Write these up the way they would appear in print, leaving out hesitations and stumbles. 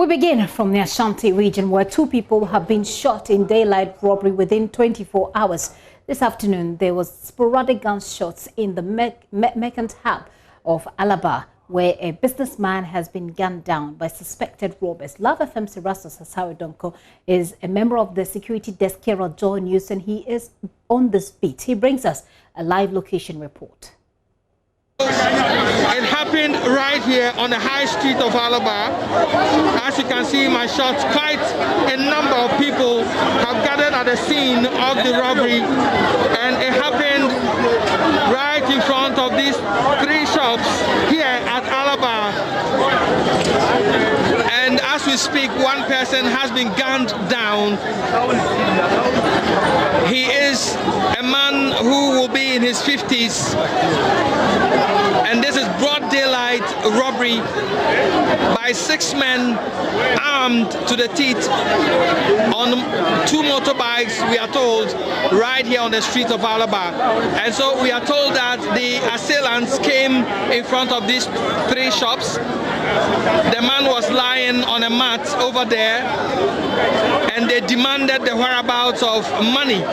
begin from the Ashanti region, where 2 people have been shot in daylight robbery within 24 hours. This afternoon, there was sporadic gunshots in the merchant hub of Alabar, where a businessman has been gunned down by suspected robbers. Love FM Siraso Sasawe Donko is a member of the security desk here at JoyNews, and he is on this beat. He brings us a live location report. It happened right here on the high street of Alabar. As you can see in my shots, quite a number of people have gathered at the scene of the robbery, and it happened right in front of these 3 shops here at Alabar. And as we speak, one person has been gunned down. He is a man who will be in his 50s. And this is broad daylight robbery by 6 men armed to the teeth on 2 motorbikes, we are told, right here on the street of Alabar. And so we are told that the assailants came in front of these 3 shops. The man was lying on a mat over there, and they demanded the whereabouts of money.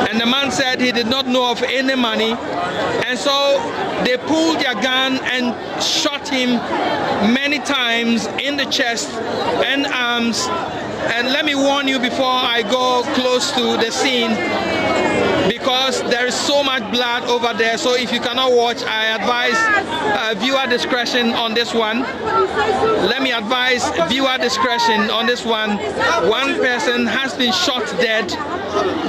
And the man said he did not know of any money, and so they pulled their gun and shot him many times in the chest and arms. And let me warn you before I go close to the scene, because there is so much blood over there. So if you cannot watch, I advise viewer discretion on this one. Let me advise viewer discretion on this one. One person has been shot dead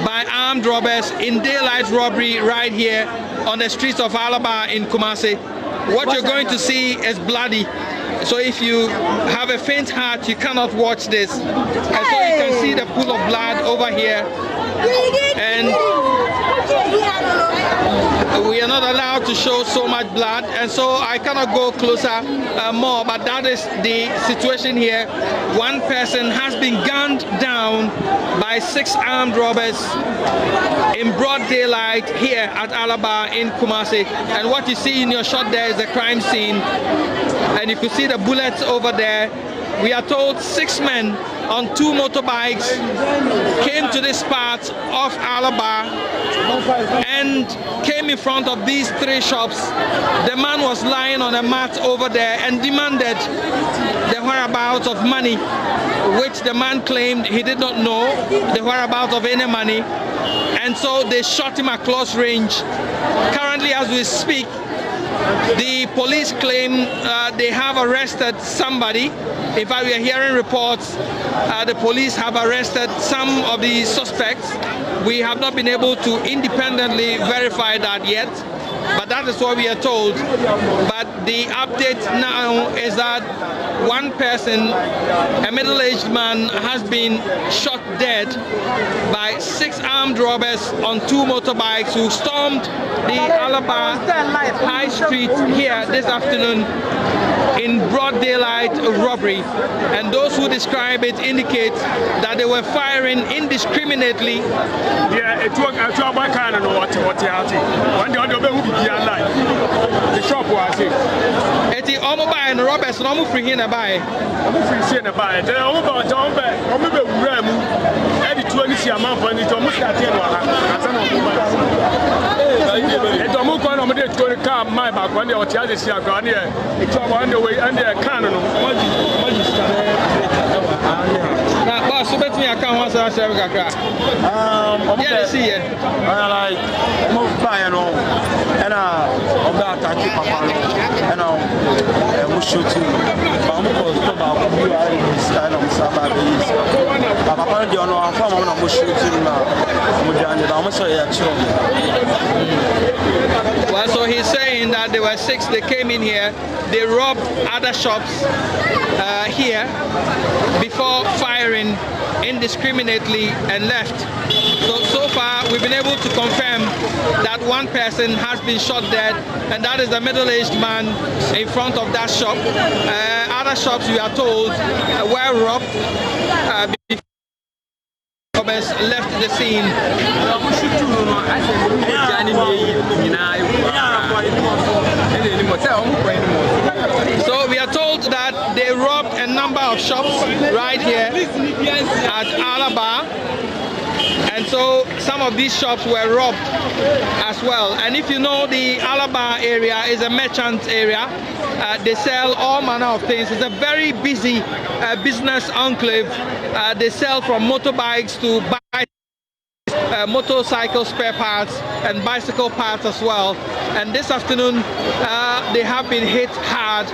by armed robbers in daylight robbery right here on the streets of Alabar in Kumasi. What you're going to see is bloody. So if you have a faint heart, you cannot watch this. And so you can see the pool of blood over here. And we are not allowed to show so much blood, and so I cannot go closer more, but that is the situation here. One person has been gunned down by 6 armed robbers in broad daylight here at Alabar in Kumasi. And what you see in your shot there is the crime scene, and you can see the bullets over there. We are told 6 men on 2 motorbikes came to this part of Alabar and came in front of these 3 shops. The man was lying on a mat over there and demanded the whereabouts of money, which the man claimed he did not know the whereabouts of any money. And so they shot him at close range. Currently, as we speak, the police claim they have arrested somebody. In fact, we are hearing reports the police have arrested some of the suspects. We have not been able to independently verify that yet, but that is what we are told. But the update now is that one person, a middle-aged man, has been shot dead by 6 armed robbers on 2 motorbikes who stormed the Alabar High Street here this afternoon in broad daylight robbery. And those who describe it indicate that they were firing indiscriminately. Yeah, it was a job I can't know what when the other will be alive. The shop was it. It's almost by the robbers, no more free here by. I'm free here by. They're all about John Beck. I'm a bit ram. Eddie 20 a month when it's almost at 10. It's almost one of the 20 car my back when they were charging here. It's on the way and they're cannon. Now, boss, so bet me I can't answer that. Yeah, see it. I like move by and all. And about that, and I'm shooting. I'm going to about you are in this kind of Sabbath. I'm apparently on our farm. I'm shooting now. I'm well, so he's saying that there were 6, they came in here, they robbed other shops here before firing indiscriminately and left. So far, we've been able to confirm that one person has been shot dead, and that is the middle-aged man in front of that shop. Other shops, we are told, were robbed before robbers left the scene. So we are told that they robbed a number of of shops right here at Alabar. And so some of these shops were robbed as well. And if you know, the Alabar area is a merchant area. They sell all manner of things. It's a very busy business enclave. They sell from motorbikes to motorcycle spare parts and bicycle parts as well. And this afternoon they have been hit hard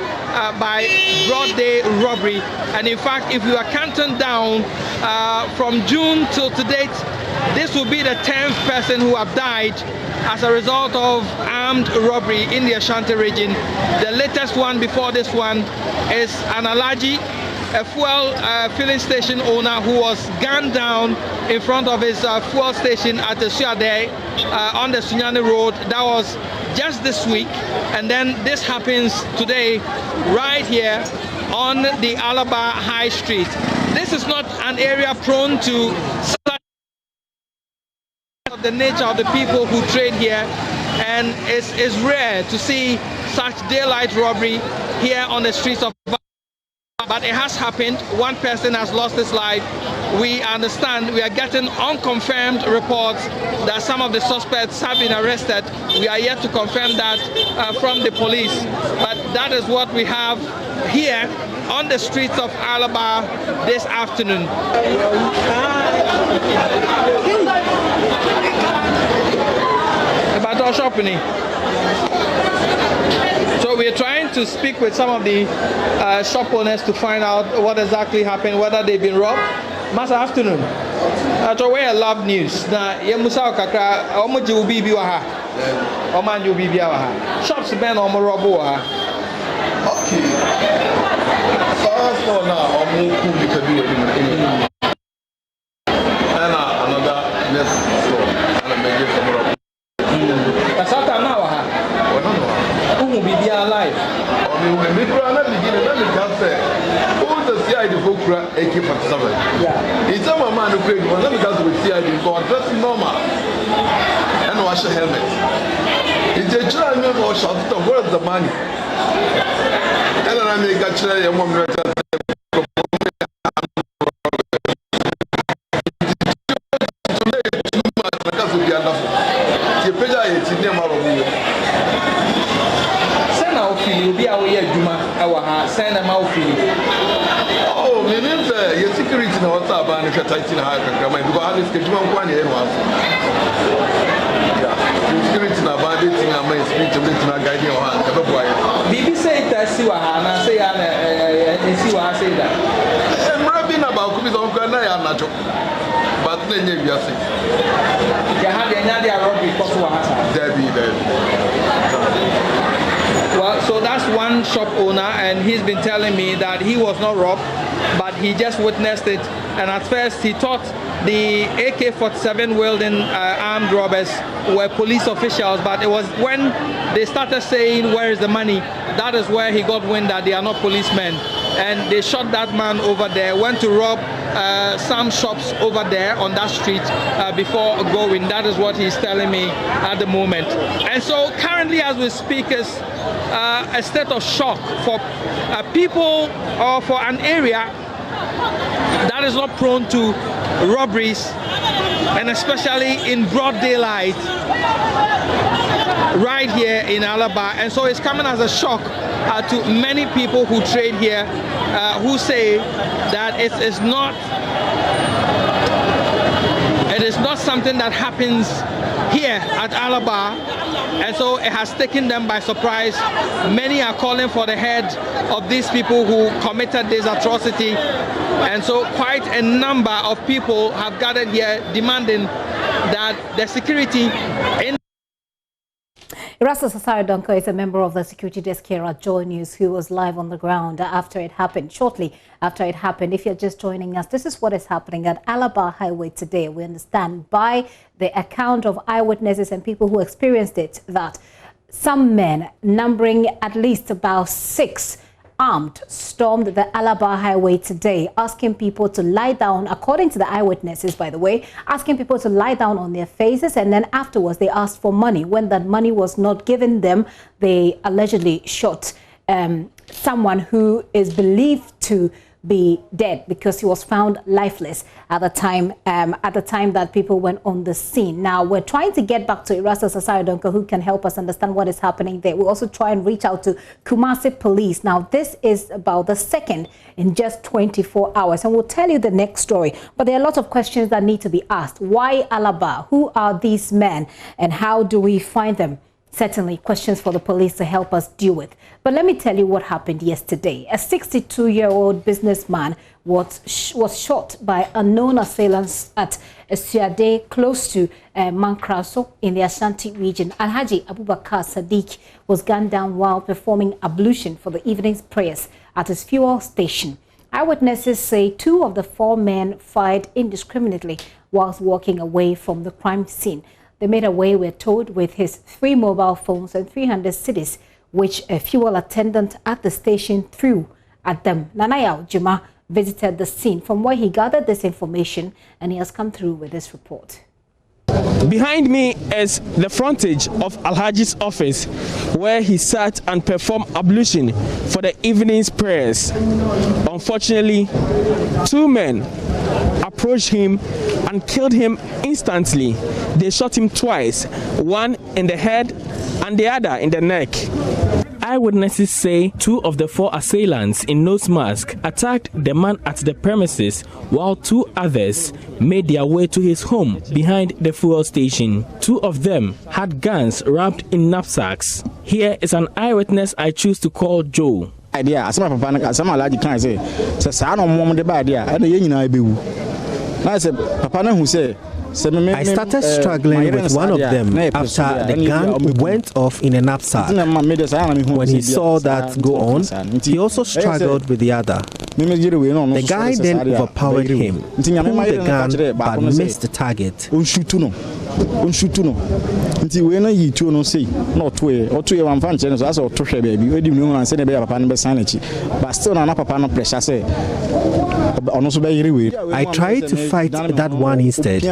by broad day robbery. And in fact, if you are counting down from June till to date, this will be the 10th person who have died as a result of armed robbery in the Ashanti region. The latest one before this one is an Alaji, a fuel filling station owner who was gunned down in front of his fuel station at the Suade on the Sunyani Road. That was just this week. And then this happens today right here on the Alabar High Street. This is not an area prone to the nature of the people who trade here, and it's rare to see such daylight robbery here on the streets of. But it has happened. One person has lost his life. We understand, we are getting unconfirmed reports that some of the suspects have been arrested. We are yet to confirm that from the police. But that is what we have here on the streets of Alabar this afternoon. About our shopping. So we are trying to speak with some of the shop owners to find out what exactly happened, whether they've been robbed. Master afternoon. Where love news. Na yemusa kakra omoji ubi bi wa ha. Omanji ubi bi wa ha. Shops ben omo rob wa ha. Okay. So now omo ku bi kadu we ni. And another next store. And make it from rob. Pasata na wa ha. Who will be alive? I mean, when we run at the beginning, let me just say, who the CID folk AK-47? Yeah. It's a man who created one. Let me just with CID go dress normal and wash a helmet. It's a child member shot. Where's the money? And then I make a child and one oh, me mean your security na what's up and if you're tight in a high camera because I just get you one year once. Yeah, security na bad thing and my speech to guide your hand. Bibi say that see what I say and see what I say that. I'm rapping about Kubi's uncle and I am not joking. But then you are saying. You have the Nadia robbery because what happened. Well, so that's one shop owner, and he's been telling me that he was not robbed, but he just witnessed it. And at first he thought the AK-47 wielding armed robbers were police officials, but it was when they started saying, "Where is the money?" That is where he got wind that they are not policemen. And they shot that man over there, went to rob some shops over there on that street before going. That is what he's telling me at the moment. And so currently as we speak is a state of shock for people or for an area that is not prone to robberies, and especially in broad daylight right here in Alabar. And so it's coming as a shock to many people who trade here, who say that it is not something that happens here at Alabar, and so it has taken them by surprise. Many are calling for the head of these people who committed this atrocity, and so quite a number of people have gathered here demanding that the security in Erasa Sasari Donko is a member of the security desk here at JoyNews, who was live on the ground after it happened, shortly after it happened. If you're just joining us, this is what is happening at Alabar Highway today. We understand by the account of eyewitnesses and people who experienced it that some men, numbering at least about 6, armed, stormed the Alabar Highway today, asking people to lie down, according to the eyewitnesses, by the way, asking people to lie down on their faces, and then afterwards they asked for money. When that money was not given them, they allegedly shot someone who is believed to be dead because he was found lifeless at the time that people went on the scene. Now, we're trying to get back to Erastus Asare-Donko, who can help us understand what is happening there. We'll also try and reach out to Kumasi Police. Now, this is about the second in just 24 hours, and we'll tell you the next story. But there are a lot of questions that need to be asked. Why Alabar? Who are these men, and how do we find them? Certainly questions for the police to help us deal with. But let me tell you what happened yesterday. A 62-year-old businessman was shot by unknown assailants at Esuade, close to Mankraso in the Ashanti region. Alhaji Abubakar Sadiq was gunned down while performing ablution for the evening's prayers at his fuel station. Eyewitnesses say 2 of the 4 men fired indiscriminately whilst walking away from the crime scene. They made away, we're told, with his 3 mobile phones and 300 cedis, which a fuel attendant at the station threw at them. Nanaya Juma visited the scene from where he gathered this information, and he has come through with this report. Behind me is the frontage of Alhaji's office, where he sat and performed ablution for the evening's prayers. Unfortunately, 2 men approached him and killed him instantly. They shot him twice, one in the head and the other in the neck. Eyewitnesses say 2 of the 4 assailants in nose mask attacked the man at the premises, while 2 others made their way to his home behind the fuel station. 2 of them had guns wrapped in knapsacks. Here is an eyewitness I choose to call Joe. Idea, as my papa, as my lady can say, I don't want the idea, and the union I be. I said, Papa, who say, I started struggling with one of them after the gun went off in a knapsack. When he saw that go on, he also struggled with the other. The guy then overpowered him, pulled the gun but missed the target. I tried to fight that one instead,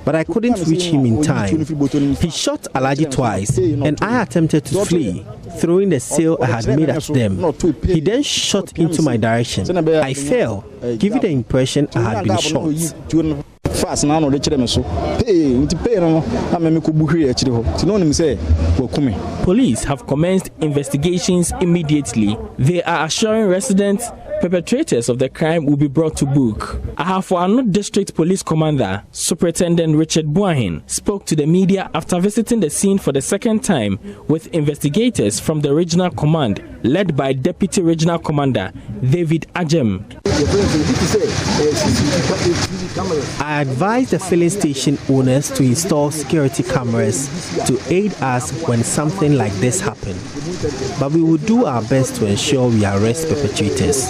but I couldn't reach him in time. He shot Alhaji twice, and I attempted to flee, throwing the sail I had made at them. He then shot into my direction. I fell, giving the impression I had been shot. Police have commenced investigations immediately. They are assuring residents perpetrators of the crime will be brought to book. Ahafo District Police Commander, Superintendent Richard Buahin, spoke to the media after visiting the scene for the second time with investigators from the Regional Command, led by Deputy Regional Commander David Ajem. I advised the filling station owners to install security cameras to aid us when something like this happened. But we will do our best to ensure we arrest perpetrators.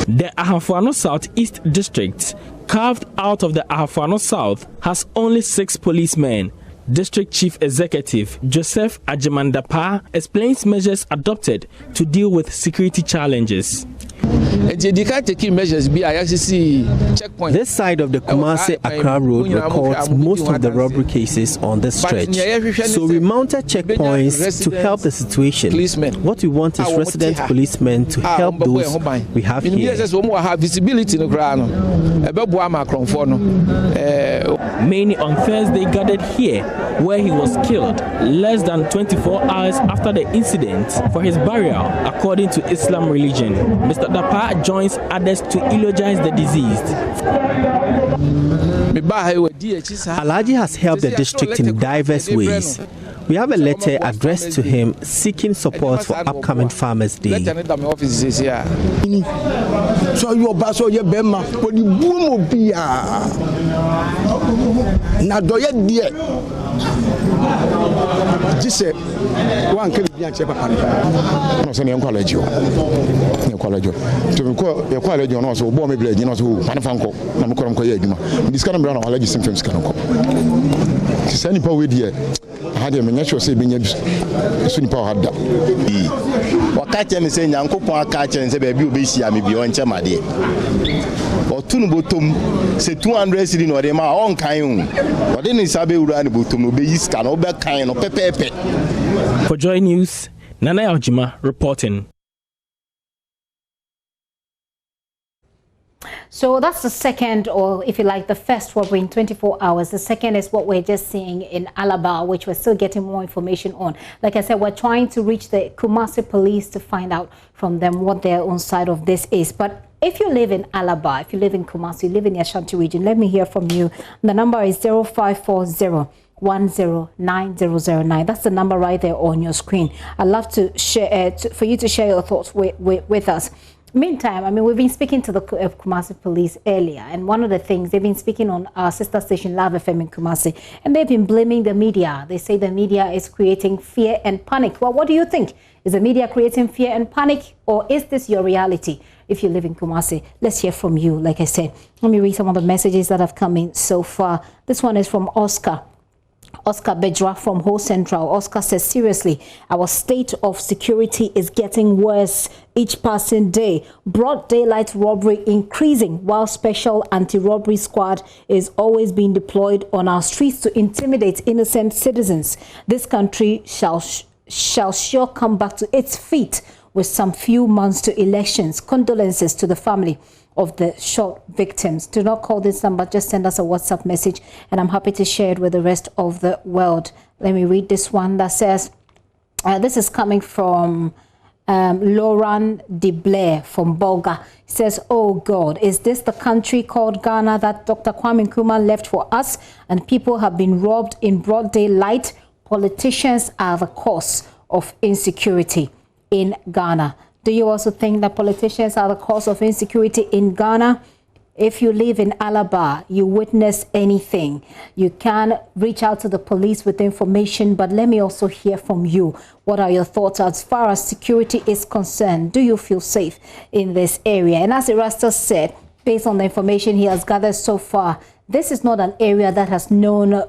The Ahafo Southeast District, carved out of the Ahafo South, has only 6 policemen. District Chief Executive Joseph Ajimandapa explains measures adopted to deal with security challenges. This side of the Kumasi-Accra Road records most of the robbery cases on this stretch. So we mounted checkpoints to help the situation. What we want is resident policemen to help those we have here. Many on Thursday gathered here, where he was killed less than 24 hours after the incident, for his burial, according to Islam religion. Mr. Dapa joins others to eulogize the deceased. Alhaji has helped the district in diverse ways. We have a letter addressed to him seeking support for upcoming Farmers' Day. Wakache me say nyankopon akache nse ba bi obesi am bi on chema de otunu botom se 200 cedi no de ma on kan hu ode ni sabe wura ni botom no be yiska no be kan no pepepe. For JoyNews, Nanaya Ojima reporting. So that's the second, or if you like, the first robbery in 24 hours. The second is what we're just seeing in Alabar, which we're still getting more information on. Like I said, we're trying to reach the Kumasi police to find out from them what their own side of this is. But if you live in Alabar, if you live in Kumasi, you live in the Ashanti region, let me hear from you. The number is 0540-109009. That's the number right there on your screen. I'd love to share for you to share your thoughts with us. Meantime, I mean, we've been speaking to the Kumasi police earlier, and one of the things they've been speaking on our sister station Love FM in Kumasi, and they've been blaming the media. They say the media is creating fear and panic. Well, what do you think? Is the media creating fear and panic, or is this your reality? If you live in Kumasi, let's hear from you. Like I said, let me read some of the messages that have come in so far. This one is from Oscar Bedra from Ho Central. Oscar says, seriously, our state of security is getting worse each passing day. Broad daylight robbery increasing, while special anti-robbery squad is always being deployed on our streets to intimidate innocent citizens. This country shall sure come back to its feet with some few months to elections. Condolences to the family of the shot victims. Do not call this number, just send us a WhatsApp message and I'm happy to share it with the rest of the world. Let me read this one that says, this is coming from Lauren De Blair from Bolga. It says, oh God, is this the country called Ghana that Dr. Kwame Nkrumah left for us, and people have been robbed in broad daylight? Politicians are the cause of insecurity in Ghana. Do you also think that politicians are the cause of insecurity in Ghana? If you live in Alabar, you witness anything, you can reach out to the police with information, but let me also hear from you. What are your thoughts as far as security is concerned? Do you feel safe in this area? And as Erastus said, based on the information he has gathered so far, this is not an area that has known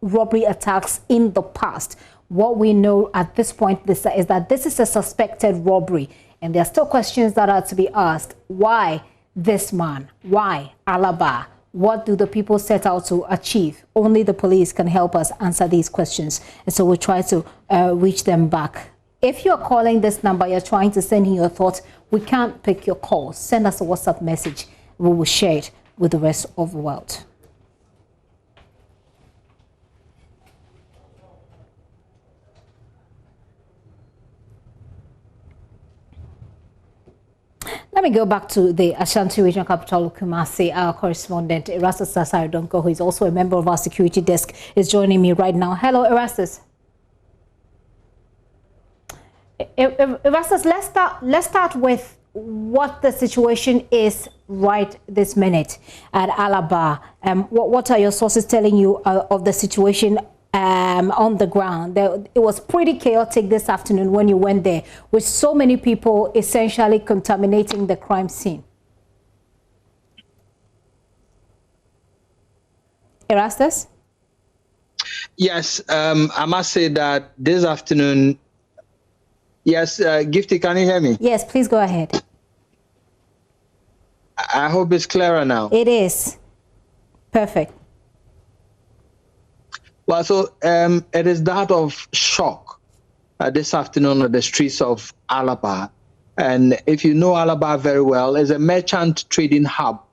robbery attacks in the past. What we know at this point is that this is a suspected robbery, and there are still questions that are to be asked. Why this man? Why Alabar? What do the people set out to achieve? Only the police can help us answer these questions, and so we'll try to reach them back. If you're calling this number, you're trying to send in your thoughts, we can't pick your calls. Send us a WhatsApp message. We will share it with the rest of the world. Let me go back to the Ashanti regional capital, Kumasi. Our correspondent, Erastus Donko, who is also a member of our security desk, is joining me right now. Hello, Erastus. Erastus, let's start with what the situation is right this minute at Alabar. What are your sources telling you of the situation on the ground? It was pretty chaotic this afternoon when you went there, with so many people essentially contaminating the crime scene. Erastus? Yes, I must say that this afternoon, yes, Gifty, can you hear me? Yes, please go ahead. I hope it's clearer now. It is. Perfect. Well, so it is that of shock this afternoon on the streets of Alabar. And if you know Alabar very well, it's a merchant trading hub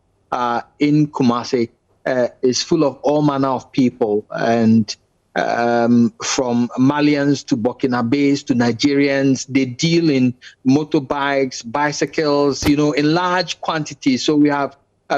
in Kumasi. It's full of all manner of people, and from Malians to Burkinabés to Nigerians. They deal in motorbikes, bicycles, you know, in large quantities. So we have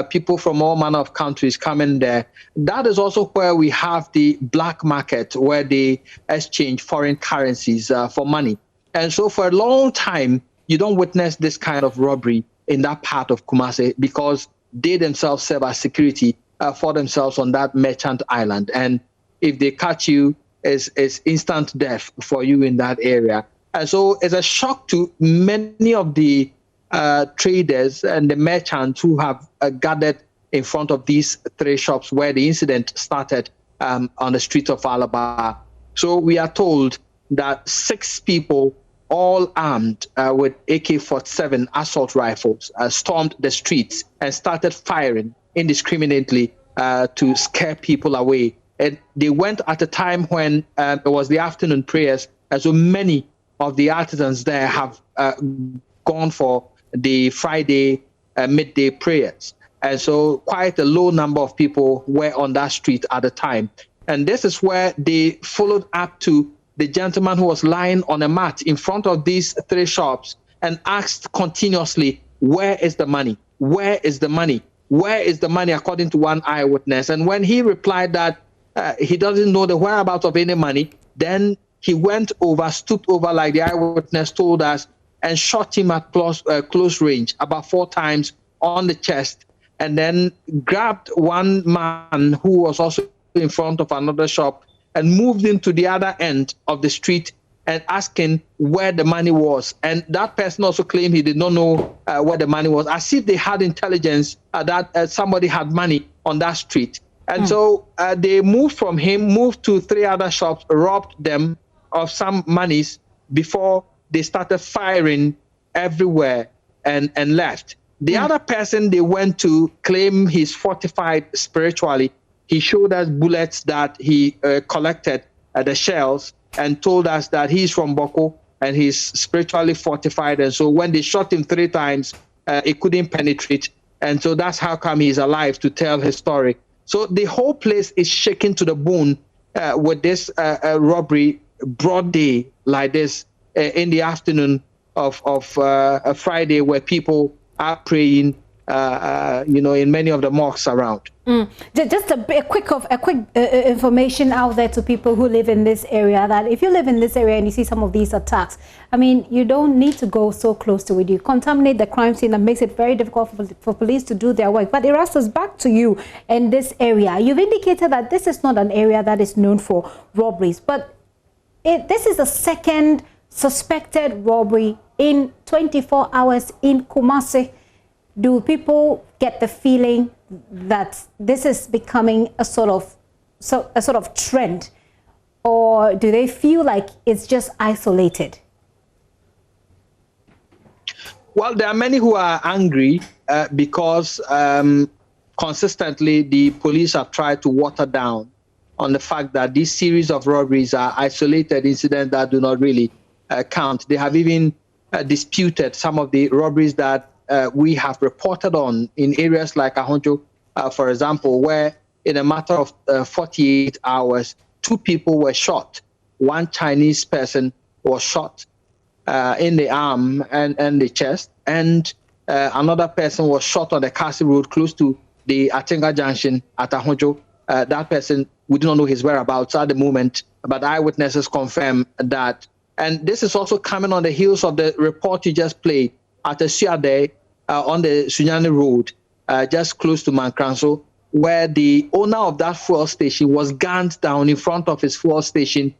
people from all manner of countries coming there. That is also where we have the black market, where they exchange foreign currencies for money. And so for a long time, you don't witness this kind of robbery in that part of Kumasi, because they themselves serve as security for themselves on that merchant island. And if they catch you, it's instant death for you in that area. And so it's a shock to many of the traders and the merchants who have gathered in front of these three shops where the incident started on the streets of Alabar. So we are told that 6 people, all armed with AK-47 assault rifles, stormed the streets and started firing indiscriminately to scare people away. And they went at a time when it was the afternoon prayers, and so many of the artisans there have gone for the Friday midday prayers. And so quite a low number of people were on that street at the time. And this is where they followed up to the gentleman who was lying on a mat in front of these 3 shops and asked continuously, where is the money? Where is the money? Where is the money, according to one eyewitness? And when he replied that he doesn't know the whereabouts of any money, then he went over, stooped over, like the eyewitness told us, and shot him at close range, about 4 times on the chest, and then grabbed one man who was also in front of another shop and moved him to the other end of the street and asking where the money was. And that person also claimed he did not know where the money was, as if they had intelligence that somebody had money on that street. And so they moved from him, moved to 3 other shops, robbed them of some monies before they started firing everywhere and left. The other person they went to claim he's fortified spiritually. He showed us bullets that he collected at the shells and told us that he's from Boko and he's spiritually fortified. And so when they shot him 3 times, it couldn't penetrate. And so that's how come he's alive to tell his story. So the whole place is shaken to the bone with this robbery, broad day like this in the afternoon of a Friday, where people are praying, in many of the mosques around. Just a quick information out there to people who live in this area, that if you live in this area and you see some of these attacks, I mean, you don't need to go so close to it. You contaminate the crime scene and makes it very difficult for police to do their work. But Erastus, back to you in this area. You've indicated that this is not an area that is known for robberies, but this is the second suspected robbery in 24 hours in Kumasi. Do people get the feeling that this is becoming a sort of trend, or do they feel like it's just isolated? Well, there are many who are angry because consistently the police have tried to water down on the fact that this series of robberies are isolated incidents that do not really count. They have even disputed some of the robberies that we have reported on in areas like Ahonjo, for example, where in a matter of 48 hours, 2 people were shot. One Chinese person was shot in the arm and the chest, and another person was shot on the Kasi Road close to the Atinga Junction at Ahonjo. That person, we do not know his whereabouts at the moment, but eyewitnesses confirm that. And this is also coming on the heels of the report you just played at a Siade on the Sunyani Road, just close to Mankranso, where the owner of that fuel station was gunned down in front of his fuel station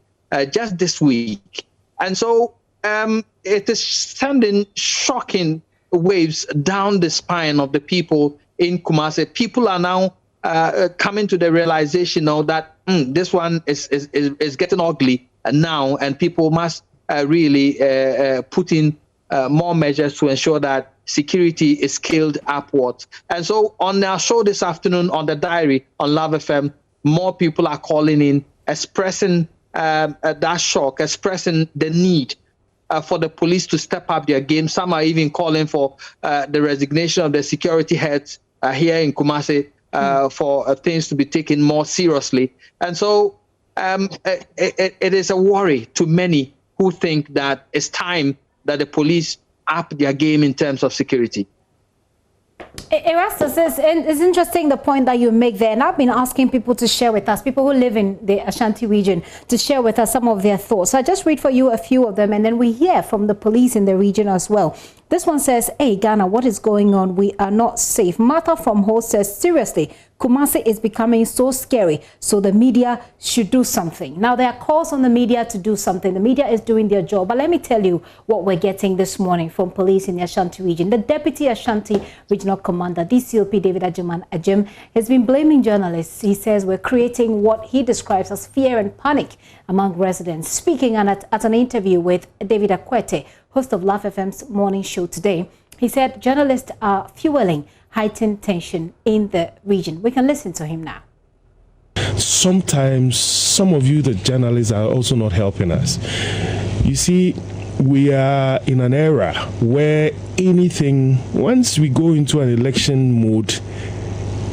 just this week. And so it is sending shocking waves down the spine of the people in Kumasi. People are now coming to the realization now that this one is getting ugly now, and people must really put in more measures to ensure that security is scaled upwards. And so on our show this afternoon on The Diary on Love FM, more people are calling in, expressing that shock, expressing the need for the police to step up their game. Some are even calling for the resignation of the security heads here in Kumasi for things to be taken more seriously. And so it is a worry to many who think that it's time that the police up their game in terms of security. Erastus, it's interesting the point that you make there, and I've been asking people to share with us, people who live in the Ashanti region, to share with us some of their thoughts. So I just read for you a few of them, and then we hear from the police in the region as well. This one says, hey, Ghana, what is going on? We are not safe. Martha from Ho says, seriously, Kumasi is becoming so scary, so the media should do something. Now, there are calls on the media to do something. The media is doing their job. But let me tell you what we're getting this morning from police in the Ashanti region. The Deputy Ashanti Regional Commander, DCOP David Ajim, has been blaming journalists. He says we're creating what he describes as fear and panic among residents. Speaking at an interview with David Akwete, host of Laugh FM's morning show today, he said journalists are fueling heightened tension in the region. We can listen to him now. Sometimes some of you, the journalists, are also not helping us. You see, we are in an era where once we go into an election mode,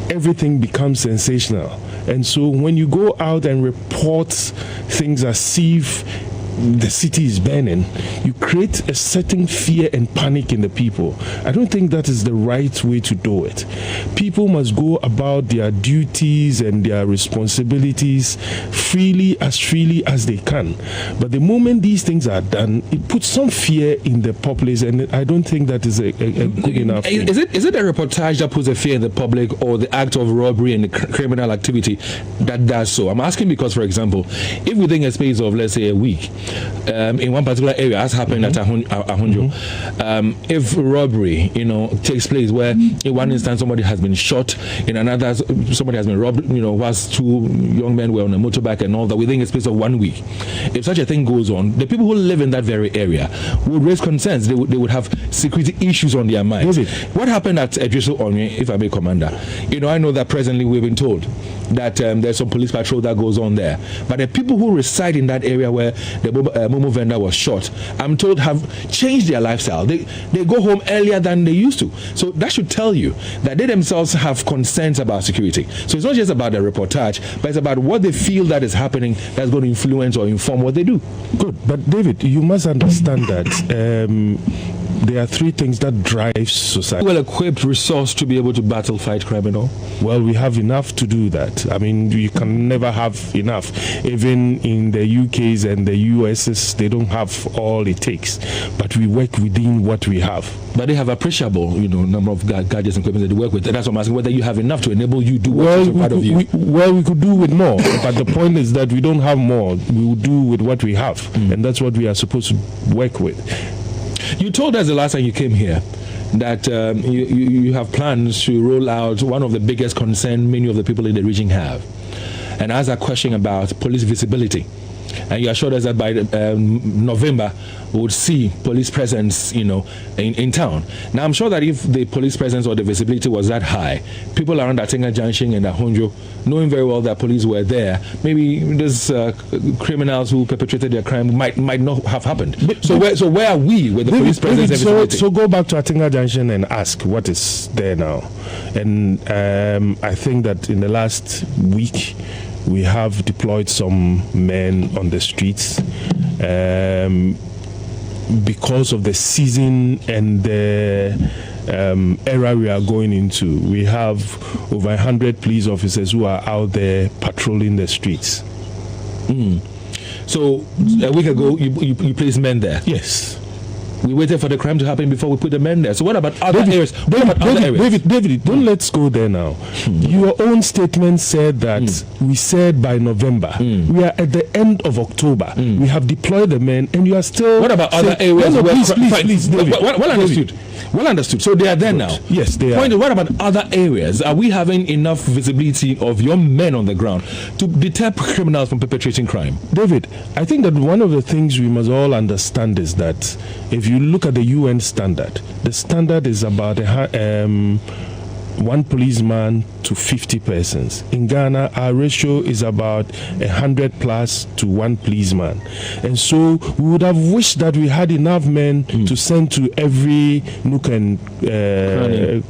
everything becomes sensational. And so when you go out and report things as if the city is burning, you create a certain fear and panic in the people. I don't think that is the right way to do it. People must go about their duties and their responsibilities freely as they can. But the moment these things are done, it puts some fear in the populace, and I don't think that is a good enough thing. Is it a reportage that puts a fear in the public, or the act of robbery and the criminal activity that does so? I'm asking because, for example, if within a space of, let's say, a week, in one particular area, as happened at Ahunjo, if robbery, takes place, where in one instance somebody has been shot, in another somebody has been robbed, whilst two young men were on a motorbike and all that, within a space of 1 week. If such a thing goes on, the people who live in that very area would raise concerns. They would have security issues on their minds. What happened at Edriso Onye, if I may, Commander? I know that presently we've been told that there's some police patrol that goes on there, but the people who reside in that area where the Momo vendor was shot, I'm told, have changed their lifestyle. They go home earlier than they used to. So that should tell you that they themselves have concerns about security. So it's not just about the reportage, but it's about what they feel that is happening that's going to influence or inform what they do. Good. But David, you must understand that there are three things that drive society. Well-equipped, resourced to be able to battle, fight criminal? Well, we have enough to do that. I mean, you can never have enough. Even in the UKs and the USs, they don't have all it takes. But we work within what we have. But they have appreciable, number of gadgets and equipment that they work with. And that's what I'm asking, whether you have enough to enable you to do what's part of you. We could do with more. But the point is that we don't have more. We will do with what we have. And that's what we are supposed to work with. You told us the last time you came here that you have plans to roll out one of the biggest concerns many of the people in the region have, and asked a question about police visibility. And you assured us that by November we would see police presence, in town. Now I'm sure that if the police presence or the visibility was that high, people around Atenga Junction and Ahunjo, knowing very well that police were there, maybe these criminals who perpetrated their crime might not have happened. So where are we with the police presence and visibility? So go back to Atenga Junction and ask what is there now. And I think that in the last week we have deployed some men on the streets because of the season and the era we are going into. We have over 100 police officers who are out there patrolling the streets. So a week ago you placed men there? Yes. We waited for the crime to happen before we put the men there. So what about other areas? David, don't let's go there now. Your own statement said that we said by November. We are at the end of October. We have deployed the men, and you are still. What about other areas? Please, David. Well understood. Well understood. So they are there now. Yes, they are. What about other areas? Are we having enough visibility of your men on the ground to deter criminals from perpetrating crime? David, I think that one of the things we must all understand is that if you look at the UN standard, the standard is about one policeman to 50 persons. In Ghana, our ratio is about 100 plus to one policeman. And so we would have wished that we had enough men to send to every nook and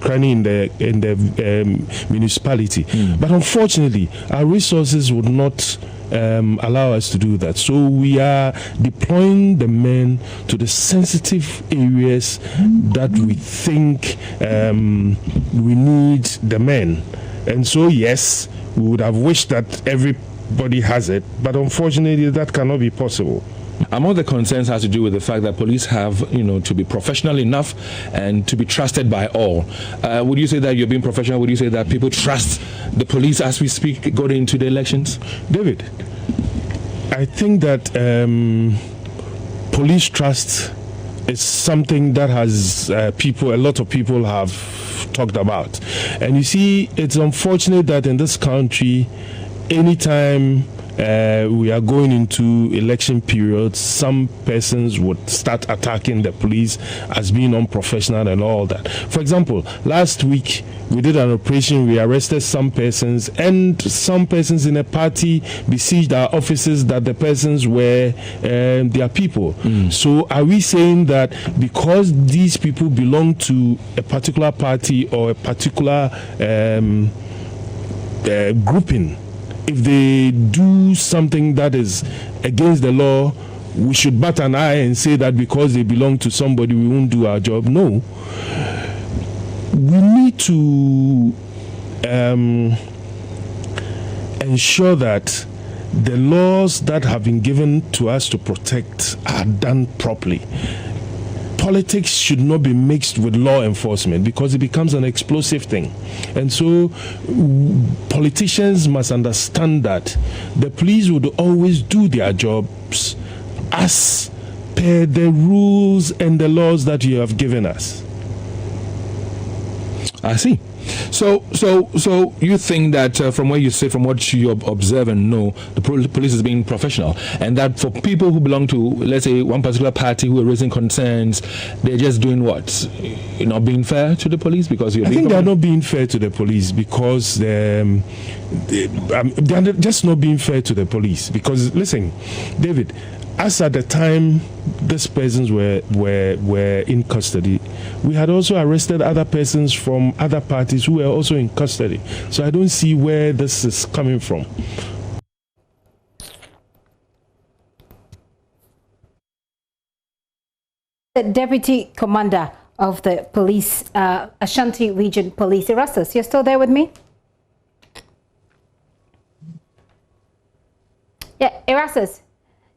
cranny in the municipality. But unfortunately, our resources would not allow us to do that. So we are deploying the men to the sensitive areas that we think we need the men. And so yes, we would have wished that everybody has it, but unfortunately that cannot be possible. Among the concerns has to do with the fact that police have, to be professional enough and to be trusted by all. Would you say that you're being professional? Would you say that people trust the police as we speak going into the elections? David, I think that police trust is something that has a lot of people have talked about. And you see, it's unfortunate that in this country, anytime we are going into election periods, some persons would start attacking the police as being unprofessional and all that. For example, last week we did an operation, we arrested some persons, and some persons in a party besieged our offices that the persons were their people. So are we saying that because these people belong to a particular party or a particular grouping, if they do something that is against the law, we should bat an eye and say that because they belong to somebody, we won't do our job? No. We need to ensure that the laws that have been given to us to protect are done properly. Politics should not be mixed with law enforcement because it becomes an explosive thing. And so politicians must understand that the police would always do their jobs as per the rules and the laws that you have given us. I see. So you think that from what you say, from what you observe and know, the police is being professional, and that for people who belong to, let's say, one particular party who are raising concerns, they're just doing what? You're not being fair to the police because you're. I think they're not being fair to the police because they're just not being fair to the police because, listen, David, as at the time these persons were in custody, we had also arrested other persons from other parties who were also in custody. So I don't see where this is coming from. The Deputy Commander of the Police, Ashanti Region Police, Erastus, you're still there with me? Yeah, Erastus.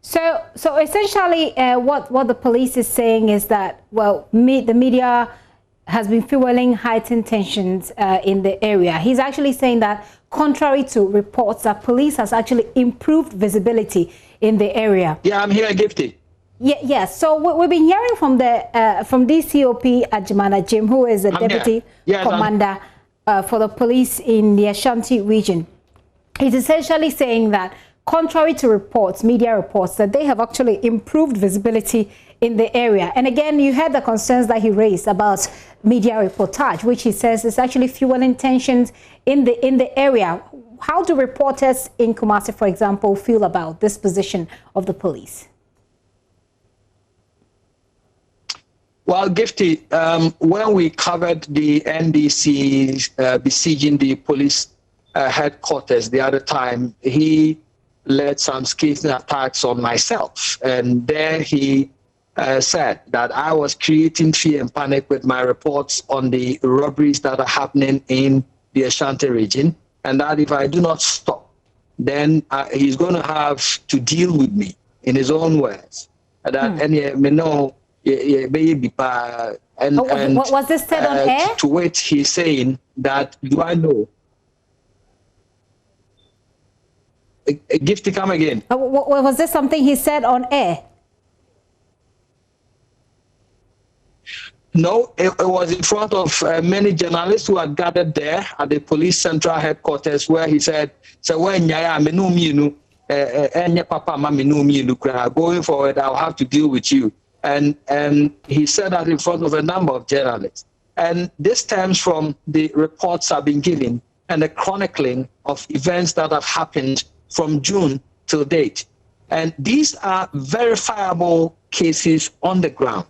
So essentially, what the police is saying is that, well, the media has been fueling heightened tensions in the area. He's actually saying that, contrary to reports, that police has actually improved visibility in the area. Yeah, I'm here, Gifty. Yeah. So we've been hearing from DCOP Ajimana Jim, who is the deputy commander for the police in the Ashanti region. He's essentially saying that, contrary to reports, media reports, that they have actually improved visibility in the area. And again, you heard the concerns that he raised about media reportage, which he says is actually fueling tensions in the area. How do reporters in Kumasi, for example, feel about this position of the police? Well, Gifty, when we covered the NDC besieging the police headquarters the other time, he led some scathing attacks on myself. And there he said that I was creating fear and panic with my reports on the robberies that are happening in the Ashanti region, and that if I do not stop, then he's going to have to deal with me, in his own words. That and was this said on air? To which he's saying that, do I know? A gift to come again. Was this something he said on air? No, it was in front of many journalists who had gathered there at the police central headquarters, where he said, going forward, I'll have to deal with you. And he said that in front of a number of journalists. And this stems from the reports I've been given and the chronicling of events that have happened from June till date. And these are verifiable cases on the ground.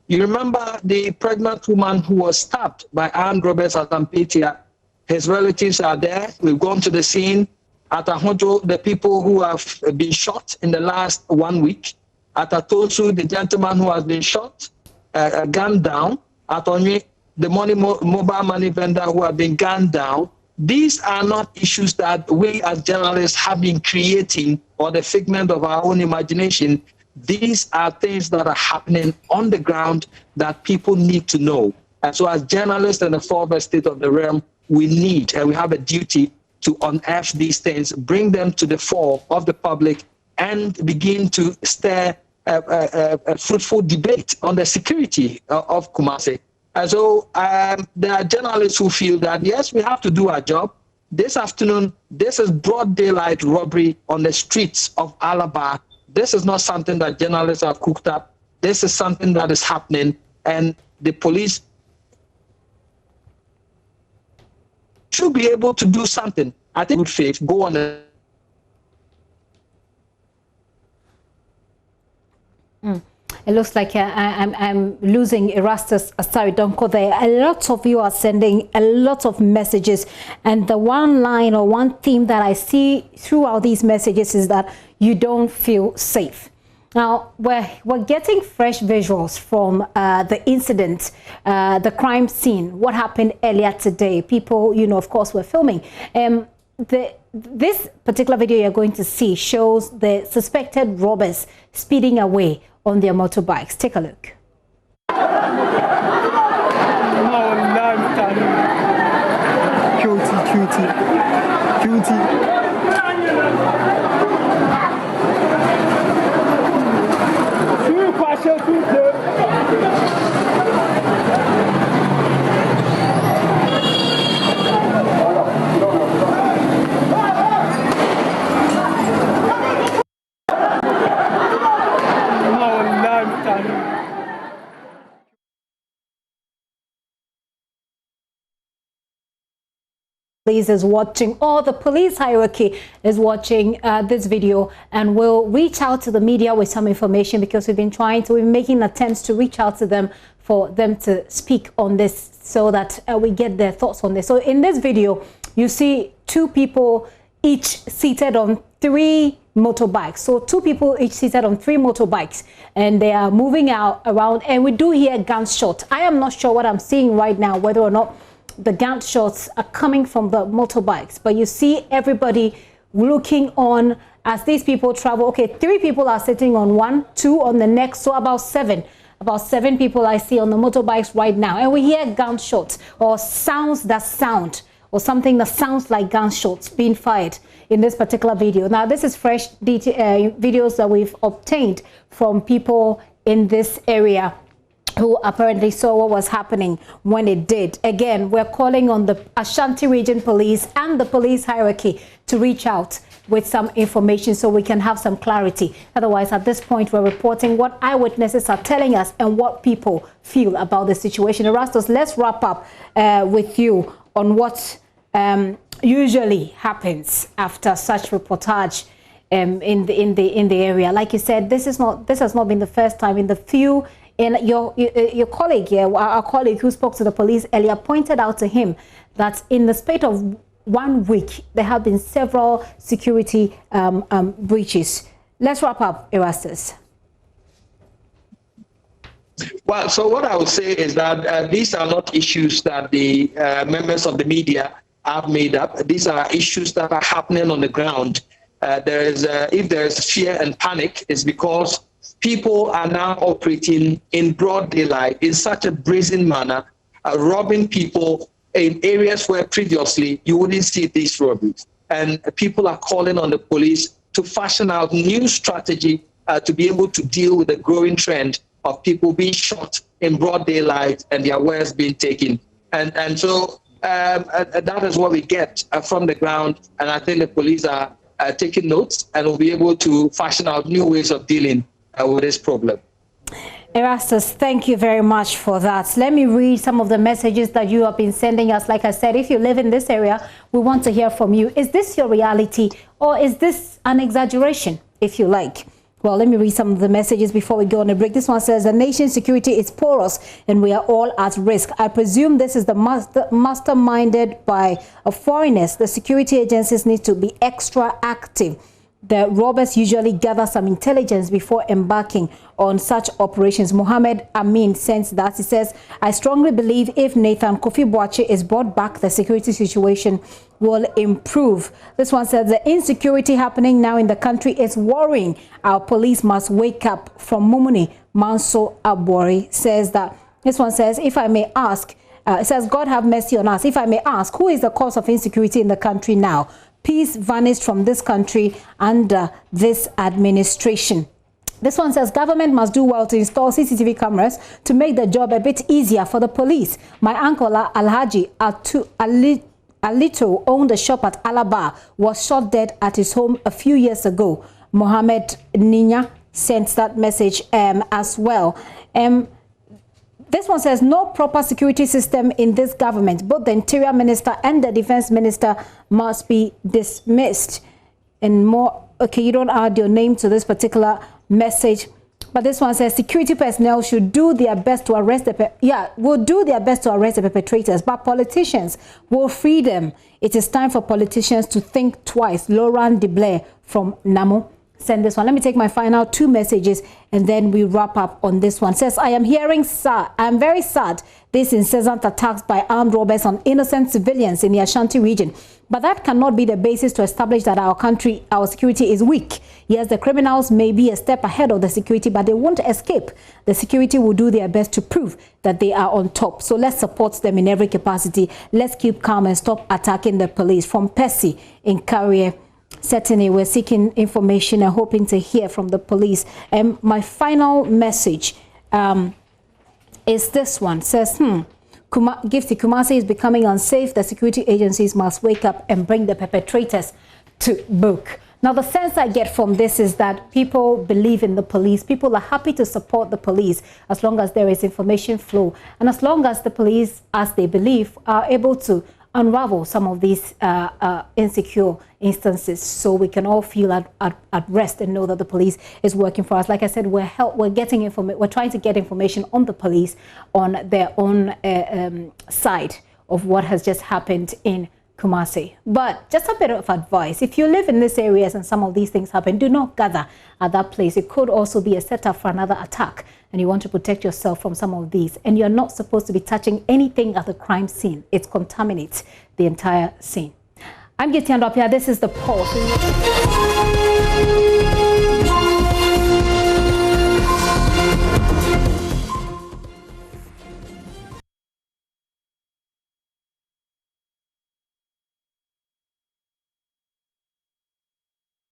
You remember the pregnant woman who was stabbed by armed robbers at Ampetia? His relatives are there. We've gone to the scene. At Ahojo, the people who have been shot in the last 1 week. At Atosu, the gentleman who has been shot, gunned down. At Onye, the mobile money vendor who has been gunned down. These are not issues that we as journalists have been creating or the figment of our own imagination. These are things that are happening on the ground that people need to know. And so as journalists in the fourth estate of the realm, we need and we have a duty to unearth these things, bring them to the fore of the public, and begin to stir a fruitful debate on the security of Kumasi. And so there are journalists who feel that, yes, we have to do our job, this afternoon, this is broad daylight robbery on the streets of Alabar. This is not something that journalists have cooked up. This is something that is happening, and the police should be able to do something. I think good faith, go on. It looks like I'm losing Erastus Asaridonko there. A lot of you are sending a lot of messages, and the one line or one theme that I see throughout these messages is that you don't feel safe. Now, we're getting fresh visuals from the incident, the crime scene, what happened earlier today. People, you know, of course, were filming. This particular video you're going to see shows the suspected robbers speeding away on their motorbikes. Take a look. Police is watching, or the police hierarchy is watching this video, and will reach out to the media with some information, because we've been making attempts to reach out to them for them to speak on this, so that we get their thoughts on this. So in this video, you see two people each seated on 3 motorbikes. So 2 people each seated on 3 motorbikes, and they are moving around, and we do hear gunshots. I am not sure what I'm seeing right now, whether or not the gunshots are coming from the motorbikes, but you see everybody looking on as these people travel. Okay, 3 people are sitting on one, 2 on the next, so about 7 people I see on the motorbikes right now, and we hear gunshots or sounds that sound, or something that sounds like gunshots being fired in this particular video. Now, this is fresh videos that we've obtained from people in this area who apparently saw what was happening when it did. Again, we're calling on the Ashanti Region Police and the police hierarchy to reach out with some information so we can have some clarity. Otherwise, at this point, we're reporting what eyewitnesses are telling us and what people feel about the situation. Erastus, let's wrap up with you on what usually happens after such reportage in the area. Like you said, this has not been the first time. In the few, in your colleague here, our colleague who spoke to the police earlier, pointed out to him that in the space of 1 week, there have been several security breaches. Let's wrap up, Erastus. Well, so what I would say is that these are not issues that the members of the media have made up. These are issues that are happening on the ground. If there is fear and panic, it's because people are now operating in broad daylight in such a brazen manner, robbing people in areas where previously you wouldn't see these robberies. And people are calling on the police to fashion out new strategy to be able to deal with the growing trend of people being shot in broad daylight and their wares being taken. And so that is what we get from the ground. And I think the police are taking notes and will be able to fashion out new ways of dealing with this problem. Erastus, thank you very much for that. Let me read some of the messages that you have been sending us. Like I said, if you live in this area, we want to hear from you. Is this your reality, or is this an exaggeration, if you like? Well, let me read some of the messages before we go on a break. This one says, the nation's security is porous and we are all at risk. I presume this is the masterminded by foreigners. The security agencies need to be extra active. The robbers usually gather some intelligence before embarking on such operations. Mohammed Amin sends that. He says, I strongly believe if Nathan Kofi Boakye is brought back, the security situation will improve. This one says, the insecurity happening now in the country is worrying. Our police must wake up. From Mumuni, Manso Abori says that. This one says, if I may ask, it says, God have mercy on us. If I may ask, who is the cause of insecurity in the country now? Peace vanished from this country under this administration. This one says, government must do well to install CCTV cameras to make the job a bit easier for the police. My uncle Alhaji Alito owned a shop at Alabar, was shot dead at his home a few years ago. Mohammed Ninya sent that message as well. This one says, no proper security system in this government. Both the interior minister and the defense minister must be dismissed. And more, okay, you don't add your name to this particular message. But this one says, security personnel should do their best to arrest will do their best to arrest the perpetrators, but politicians will free them. It is time for politicians to think twice. Laurent Deblair from Namo send this one. Let me take my final 2 messages and then we wrap up on this one. Says, I am very sad this incessant attacks by armed robbers on innocent civilians in the Ashanti region. But that cannot be the basis to establish that our security is weak. Yes, the criminals may be a step ahead of the security, but they won't escape. The security will do their best to prove that they are on top. So let's support them in every capacity. Let's keep calm and stop attacking the police. From Percy in Carrier. Certainly, we're seeking information and hoping to hear from the police. And my final message is this one. Says, Kumasi is becoming unsafe. The security agencies must wake up and bring the perpetrators to book. Now, the sense I get from this is that people believe in the police. People are happy to support the police as long as there is information flow. And as long as the police, as they believe, are able to unravel some of these insecure instances, so we can all feel at rest and know that the police is working for us. Like I said, we're trying to get information on the police on their own side of what has just happened in Kumasi. But just a bit of advice: if you live in these areas and some of these things happen, do not gather at that place. It could also be a setup for another attack, and you want to protect yourself from some of these. And you're not supposed to be touching anything at the crime scene. It contaminates the entire scene. I'm Gitian Dopia. This is The Pulse.